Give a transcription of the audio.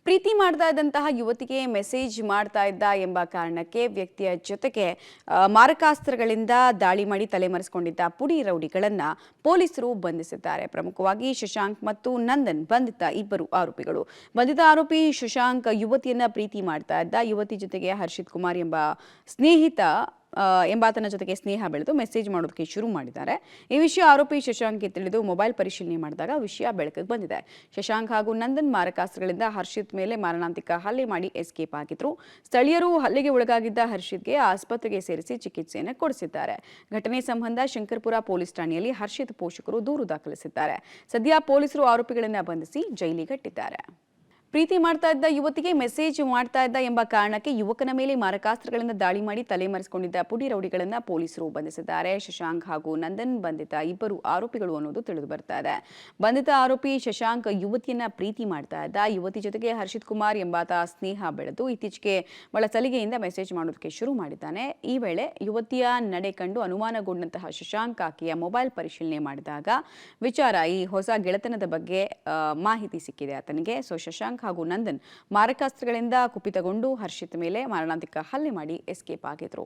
ಪ್ರೀತಿ ಮಾಡ್ತಾ ಇದ್ದಂತಹ ಯುವತಿಗೆ ಮೆಸೇಜ್ ಮಾಡ್ತಾ ಇದ್ದ ಎಂಬ ಕಾರಣಕ್ಕೆ ವ್ಯಕ್ತಿಯ ಜೊತೆಗೆ ಮಾರಕಾಸ್ತ್ರಗಳಿಂದ ದಾಳಿ ಮಾಡಿ ತಲೆಮರೆಸಿಕೊಂಡಿದ್ದ ಪುಡಿ ರೌಡಿಗಳನ್ನ ಪೊಲೀಸರು ಬಂಧಿಸಿದ್ದಾರೆ. ಪ್ರಮುಖವಾಗಿ ಶಶಾಂಕ್ ಮತ್ತು ನಂದನ್ ಬಂಧಿತ ಇಬ್ಬರು ಆರೋಪಿಗಳು. ಬಂಧಿತ ಆರೋಪಿ ಶಶಾಂಕ್ ಯುವತಿಯನ್ನ ಪ್ರೀತಿ ಮಾಡ್ತಾ ಇದ್ದ. ಯುವತಿ ಜೊತೆಗೆ ಹರ್ಷಿತ್ ಕುಮಾರ್ ಎಂಬ ಸ್ನೇಹಿತ ಎಂಬಾತನ ಜೊತೆಗೆ ಸ್ನೇಹ ಬೆಳೆದು ಮೆಸೇಜ್ ಮಾಡೋದಕ್ಕೆ ಶುರು ಮಾಡಿದ್ದಾರೆ. ಈ ವಿಷಯ ಆರೋಪಿ ಶಶಾಂಕ್ಗೆ ತಿಳಿದು ಮೊಬೈಲ್ ಪರಿಶೀಲನೆ ಮಾಡಿದಾಗ ವಿಷಯ ಬೆಳಕಿಗೆ ಬಂದಿದೆ. ಶಶಾಂಕ್ ಹಾಗೂ ನಂದನ್ ಮಾರಕಾಸ್ತ್ರಗಳಿಂದ ಹರ್ಷಿತ್ ಮೇಲೆ ಮಾರಣಾಂತಿಕ ಹಲ್ಲೆ ಮಾಡಿ ಎಸ್ಕೇಪ್ ಆಗಿದ್ರು. ಸ್ಥಳೀಯರು ಹಲ್ಲೆಗೆ ಒಳಗಾಗಿದ್ದ ಹರ್ಷಿತ್ಗೆ ಆಸ್ಪತ್ರೆಗೆ ಸೇರಿಸಿ ಚಿಕಿತ್ಸೆಯನ್ನು ಕೊಡಿಸಿದ್ದಾರೆ. ಘಟನೆ ಸಂಬಂಧ ಶಂಕರ್ಪುರ ಪೊಲೀಸ್ ಠಾಣೆಯಲ್ಲಿ ಹರ್ಷಿತ್ ಪೋಷಕರು ದೂರು ದಾಖಲಿಸಿದ್ದಾರೆ. ಸದ್ಯ ಪೊಲೀಸರು ಆರೋಪಿಗಳನ್ನು ಬಂಧಿಸಿ ಜೈಲಿಗಟ್ಟಿದ್ದಾರೆ. ಪ್ರೀತಿ ಮಾಡ್ತಾ ಇದ್ದ ಯುವತಿಗೆ ಮೆಸೇಜ್ ಮಾಡ್ತಾ ಇದ್ದ ಎಂಬ ಕಾರಣಕ್ಕೆ ಯುವಕನ ಮೇಲೆ ಮಾರಕಾಸ್ತ್ರಗಳಿಂದ ದಾಳಿ ಮಾಡಿ ತಲೆಮರೆಸಿಕೊಂಡಿದ್ದ ಪುಡಿ ರೌಡಿಗಳನ್ನ ಪೊಲೀಸರು ಬಂಧಿಸಿದ್ದಾರೆ. ಶಶಾಂಕ್ ಹಾಗೂ ನಂದನ್ ಬಂಧಿತ ಇಬ್ಬರು ಆರೋಪಿಗಳು ಅನ್ನೋದು ತಿಳಿದು ಬರ್ತಾ ಇದೆ. ಬಂಧಿತ ಆರೋಪಿ ಶಶಾಂಕ್ ಯುವತಿಯನ್ನ ಪ್ರೀತಿ ಮಾಡ್ತಾ ಇದ್ದ. ಯುವತಿ ಜೊತೆಗೆ ಹರ್ಷಿತ್ ಕುಮಾರ್ ಎಂಬಾತ ಸ್ನೇಹ ಬೆಳೆದು ಇತ್ತೀಚೆಗೆ ಬಹಳ ಸಲಿಗೆಯಿಂದ ಮೆಸೇಜ್ ಮಾಡೋದಕ್ಕೆ ಶುರು ಮಾಡಿದ್ದಾನೆ. ಈ ವೇಳೆ ಯುವತಿಯ ನಡೆ ಕಂಡು ಅನುಮಾನಗೊಂಡಂತಹ ಶಶಾಂಕ್ ಆಕೆಯ ಮೊಬೈಲ್ ಪರಿಶೀಲನೆ ಮಾಡಿದಾಗ ಈ ಹೊಸ ಗೆಳೆತನದ ಬಗ್ಗೆ ಮಾಹಿತಿ ಸಿಕ್ಕಿದೆ ಆತನಿಗೆ. ಶಶಾಂಕ್ ಹಾಗೂ ನಂದನ್ ಮಾರಕಾಸ್ತ್ರಗಳಿಂದ ಕುಪಿತಗೊಂಡು ಹರ್ಷಿತ್ ಮೇಲೆ ಮಾರಣಾಂತಿಕ ಹಲ್ಲೆ ಮಾಡಿ ಎಸ್ಕೇಪ್ ಆಗಿದ್ರು.